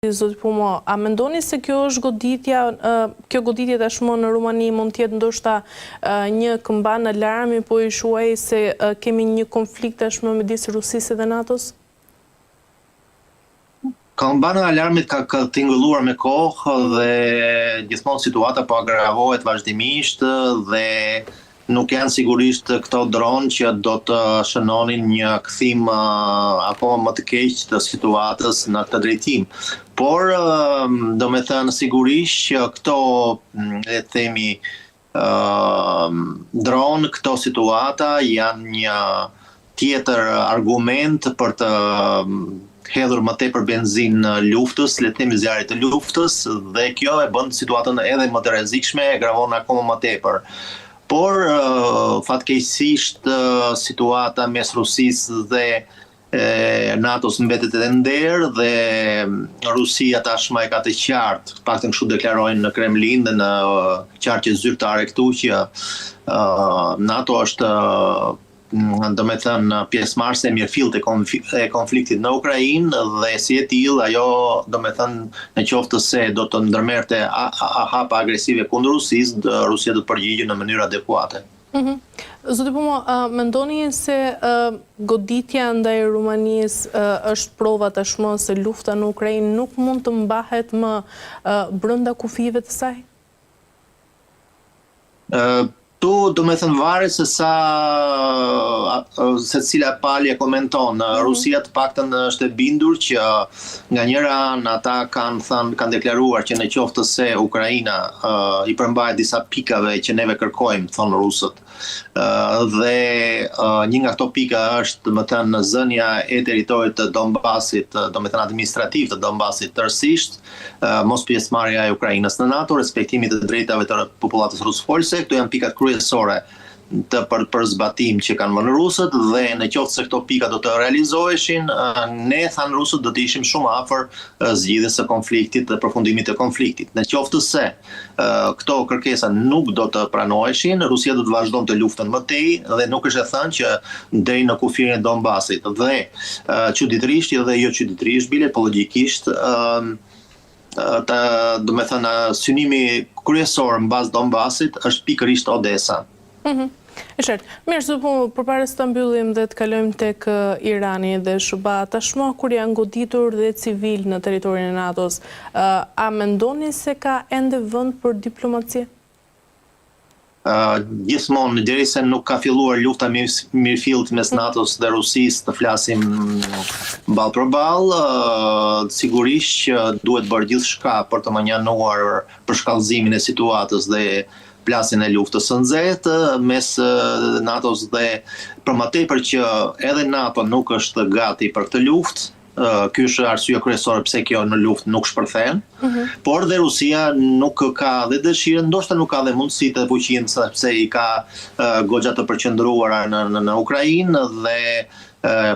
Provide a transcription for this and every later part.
Zoti Pumo, a mendoni se kjo është goditja, kjo goditje tashmë në Rumani mund të jetë ndoshta një këmbën alarmi, po i shuaj se kemi një konflikt tashmë midis Rusisë dhe NATO-s? Këmbëna e alarmit ka tingëlluar me kohë dhe gjithmonë situata po agravohet vazhdimisht dhe nuk janë sigurisht këto dronë që do të shënonin një kthim akoma më të keq të situatës në këtë drejtim. Por, do me thënë sigurisht që këto, le të themi, dronë, këto situata janë një tjetër argument për të hedhur më tepër benzinë në luftës, le të themi zjarrit të luftës, dhe kjo e bën situatën edhe më të rrezikshme, e gravon akoma më tepër. Por, fatkeqësisht, situata mes Rusisë dhe NATO-s mbetet edhe nder dhe Rusia tashmë e ka të qartë, paktën kështu deklarojnë në Kremlin dhe në qarqe zyrtare këtu që NATO është do me thënë pjesëmarrëse e mirëfillt e konfliktit në Ukrainë dhe si e tillë ajo do me thënë në qoftë se do të ndërmerrte hapa agresive kundër Rusisë, Rusia do të përgjigjë në mënyrë adekuate. Zoti Pumo, mendoni se goditja ndaj Rumanisë është prova tashmë se lufta në Ukrainë nuk mund të mbahet më brenda kufive të saj? Tu do me thënë varet se cila palje komenton. Rusia të paktën është e bindur që nga njëra anë ata kanë deklaruar që në qoftë se Ukraina i përmbahet disa pikave që neve kërkojmë, thonë rusët. Dhe një nga këto pika është më thënë zënia e territorit të Donbasit, do me thënë administrativ të Donbasit tërësisht, mos pjesëmarrja e Ukrainës në NATO, respektimi të drejtave të popullatës rusëfolse. Këto janë pikat kryesore për zbatim që kanë vënë rusët dhe në qoftë se këto pika do të realizoheshin, ne thanë rusët do të ishim shumë afër zgjidhjes së konfliktit dhe përfundimit të konfliktit. Në qoftë se këto kërkesa nuk do të pranoheshin, Rusia do të vazhdonte luftën më tej dhe nuk është e thënë që deri në kufirin e Donbasit. Dhe çuditërisht dhe jo çuditërisht, bile po logjikisht do me thënë synimi kryesor mbas Donbasit është pikërisht Odesa. E qartë. Mirë, zoti Pumo, përpara se ta mbyllim dhe të kalojmë tek Irani dhe SBA, tashmë kur janë goditur dhe civil në territorin e NATO-s, a mendoni se ka ende vend për diplomaci? Gjithmonë, derisa nuk ka filluar lufta mirëfillt mes NATO-s dhe Rusisë, të flasim ball për ball, sigurisht që duhet bërë gjithçka për të menjanuar për shkallëzimin e situatës dhe plasjen e luftës së nxehtë mes NATO-s dhe për më tepër që edhe NATO nuk është gati për këtë luftë. Ky është arsye kryesore pse kjo në luftë nuk shpërthen, por dhe Rusia nuk ka dhe dëshirën, ndoshta nuk ka dhe mundësitë dhe fuqinë sepse i ka goxha të përqendruara në Ukrainë dhe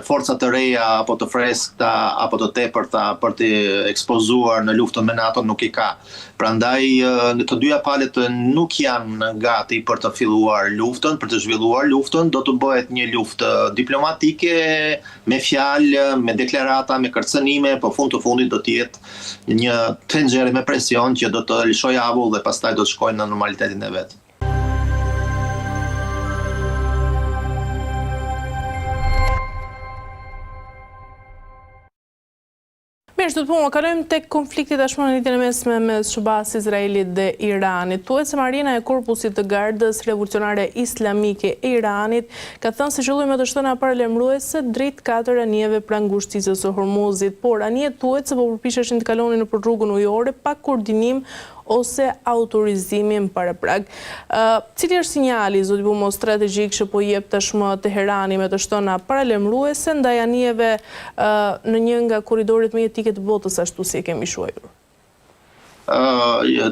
forcat të reja apo të freskëta apo të tepërta për të ekspozuar në luftën me NATO nuk i ka. Prandaj të dyja palët nuk janë gati për të filluar luftën, për të zhvilluar luftën, do të bëhet një luftë diplomatike me fjalë, me deklarata, me kërcënime, po fund të fundit do të jetë një tenxhere me presion që do të lëshojë avull dhe pastaj do të shkojnë në normalitetin e vet. Mirë, zoti Pumo, kalojmë tek konflikti tashmë në lidhjen e mesme mes SBA-s, Izraelit dhe Iranit. Thuhet se Marina e Korpusit të Gardës Revolucionare Islamike e Iranit ka thënë se qëlloi me të shtëna paralajmëruese drejt 4 anijeve pranë ngushticës së Hormuzit, por anijet thuhet se po përpiqeshin të kalonin nëpër rrugën ujore pa koordinim ose autorizimin para prag. Cili është sinjali, zoti Pumo, strategjik që po jep tashmë Teherani me të shtëna paralajmëruese ndaj anijeve në një nga korridoret më jetike të botës, ashtu si e kemi shuar?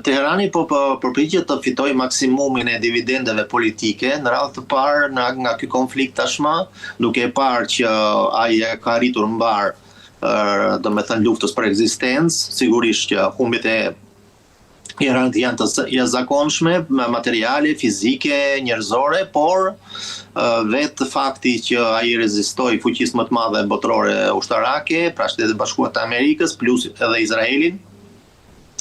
Teherani po përpiqet të fitojë maksimumin e dividendeve politike në radhë të parë nga ky konflikt tashmë, duke e parë që ai ka arritur mbar do me thënë luftës për ekzistencë, sigurisht që humbjet e Iranit janë të jashtëzakonshme, materiale, fizike, njerëzore, por vetë fakti që ai rezistoi fuqisë më të madhe botërore ushtarake, pra Shtetet Bashkuara të Amerikës plus edhe Izraelin,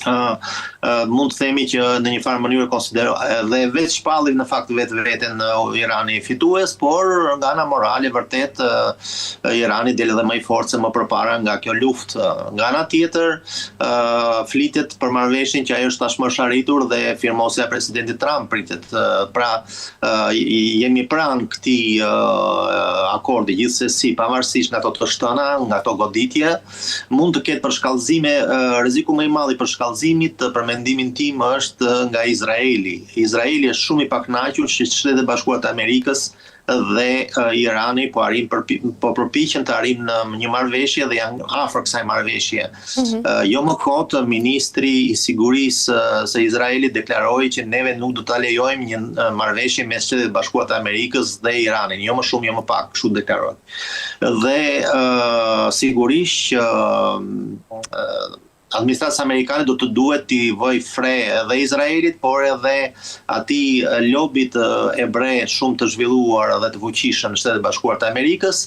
mund të themi që në një farë mënyrë konsidero dhe vetë shpalli në fakt veten Irani fitues, por nga ana morale vërtet Irani del edhe më i fortë se më përpara nga kjo luftë. Nga ana tjetër flitet për marrëveshjen që ajo është tashmë arritur dhe firmosja e presidentit Trump pritet. Pra jemi pranë këtij akordi gjithsesi, pavarësisht nga ato të shtëna, nga ato goditje, mund të ketë përshkallëzime, rreziku më i madh i përshkallëzimit për mendimin tim është nga Izraeli. Izraeli është shumë i pakënaqur që Shtetet Bashkuara të Amerikës dhe Irani po përpiqen të arrijnë në një marrëveshje dhe janë afër kësaj marrëveshje. Jo më kot ministri i sigurisë së Izraelit deklaroi që neve nuk do ta lejojmë një marrëveshje mes Shtetet Bashkuara të Amerikës dhe Iranin, jo më shumë, jo më pak, kështu deklaroi. Dhe sigurisht administratës amerikane do të duhet t'i vëj fre edhe Izraelit, por edhe atij lobit ebre shumë të zhvilluar dhe të fuqishëm në Shtetet Bashkuara të Amerikës.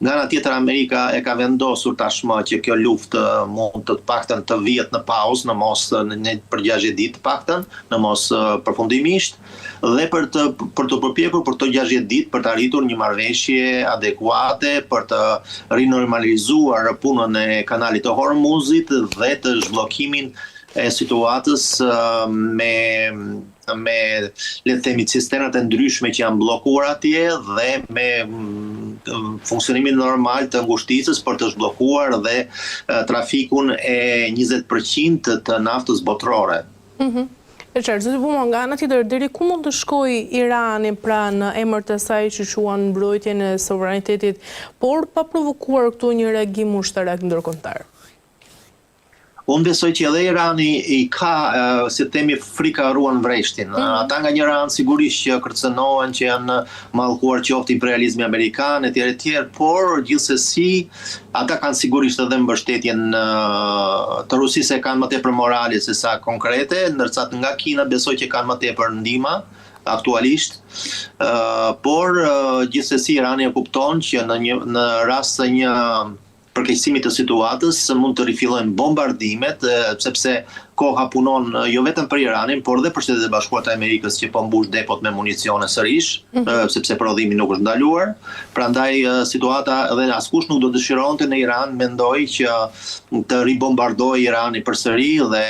Nga ana tjetër Amerika e ka vendosur tashmë që kjo luftë mund të paktën të vihet në pauzë, për 60 ditë të paktën, në mos përfundimisht, dhe për të përpjekur për të 60 ditë për të arritur një marrëveshje adekuate, për të rinormalizuar punën e kanalit të Hormuzit dhe të zhbllokimin e situatës me le të themi cisternat e ndryshme që janë bllokuar atje dhe me funksionimin normal të ngushticës për të zhbllokuar dhe trafikun e 20% të naftës botërore. E qartë, zoti Buma, nga ana tjetër, deri ku mund të shkojë Irani pra në emër të saj që quan mbrojtjen e sovranitetit, por pa provokuar këtu një reagim ushtarak ndërkombëtar? Unë besoj që edhe Irani i ka, si të themi, frika ruan vreshtin. Ata nga njëra anë sigurisht që kërcënohen që janë mallkuar qoftë imperializmi amerikan etj, por gjithsesi ata kanë sigurisht edhe mbështetjen të Rusisë e kanë më tepër morale se sa konkrete, ndërsa nga Kina besoj që kanë më tepër ndihmë aktualisht, por gjithsesi Irani e kupton që në rast të një përkeqësimit të situatës mund të rifillojnë bombardimet, sepse koha punon jo vetëm për Iranin, por dhe për Shtetet e Bashkuara të Amerikës që po mbush depot me municione sërish, sepse prodhimi nuk është ndaluar. Prandaj situata dhe askush nuk do dëshironte në Iran mendoj që të ribombardojë Irani përsëri dhe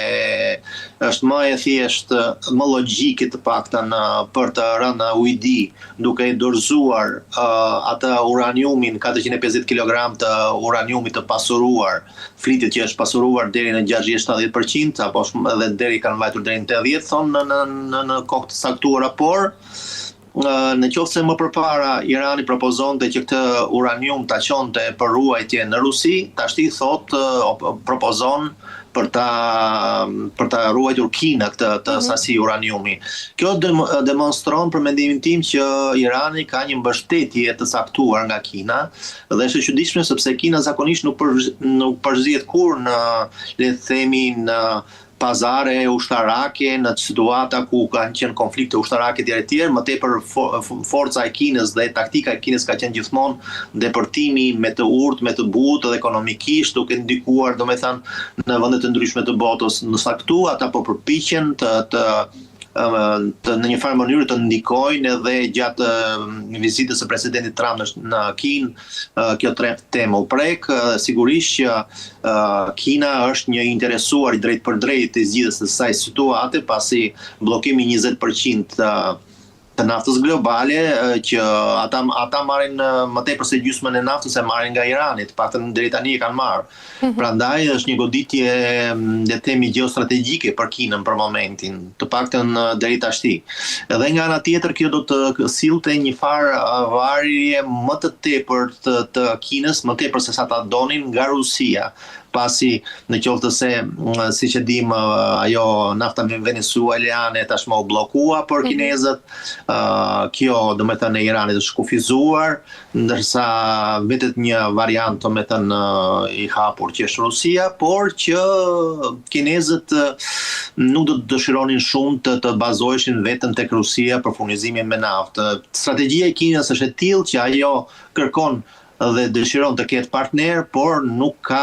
është më e thjeshtë, më logjike të paktën për të rënë ujdi duke i dorëzuar atë uraniumin 450 kg të uraniumit të pasuruar, flitet që është pasuruar deri në 60-70%, apo edhe deri kanë vajtur deri në 80, thonë në kohë të saktuara, por në qoftë se më përpara Irani propozonte që këtë uranium ta çonte për ruajtje në Rusi, tashti propozon për ta ruajtur Kina këtë sasi uraniumi. Kjo demonstron për mendimin tim që Irani ka një mbështetje të saktuar nga Kina dhe është e çuditshme sepse Kina zakonisht nuk përzihet kurrë në, le të themi, në pazare ushtarake, në situata ku kanë qenë konflikte ushtarake etj, më tepër forca e Kinës dhe taktika e Kinës ka qenë gjithmonë depërtimi me të urtë, me të butë dhe ekonomikisht, duke ndikuar, domethënë, në vende të ndryshme të botës. Në saktu ata po përpiqen në një farë mënyrë të ndikojnë edhe gjatë vizitës së presidentit Trump në Kinë, kjo temë u prek. Sigurisht që Kina është një interesuar i drejt për drejt të zgjidhjes së kësaj situate, pasi bllokimi 20% të naftës globale, që ata marrin më tepër se gjysmën e naftës e marrin nga Irani, të paktën deri tani e kanë marrë. Prandaj është një goditje, le të themi, gjeostrategjike për Kinën për momentin, të paktën deri tashti. Edhe nga ana tjetër kjo do të sillte një farë varje më të tepër të Kinës, më tepër se sa ta donin nga Rusia. pasi në qoftë se siç e dim ajo nafta venezuelane tashmë u bllokua për kinezët, kjo do të thënë e Iranit është kufizuar, ndërsa vetet një variant do të thënë i hapur që është Rusia, por që kinezët nuk do të dëshironin shumë të bazoheshin vetëm tek Rusia për furnizimin me naftë. Strategjia e Kinës është e tillë që ajo kërkon dhe dëshiron të ketë partner, por nuk ka